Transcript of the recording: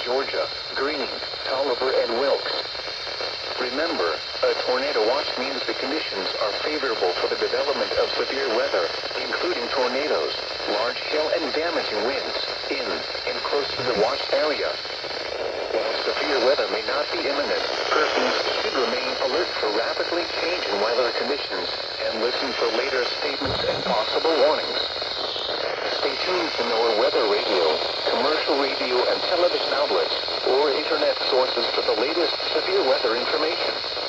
Georgia, Greene, Tolliver, and Wilkes. Remember, a tornado watch means the conditions are favorable for the development of severe weather, including tornadoes, large hail, and damaging winds in and close to the watched area. While severe weather may not be imminent, persons should remain alert for rapidly changing weather conditions and listen for later statements and possible warnings. Stay tuned to NOAA weather radio, commercial radio and television outlets, or internet sources for the latest severe weather information.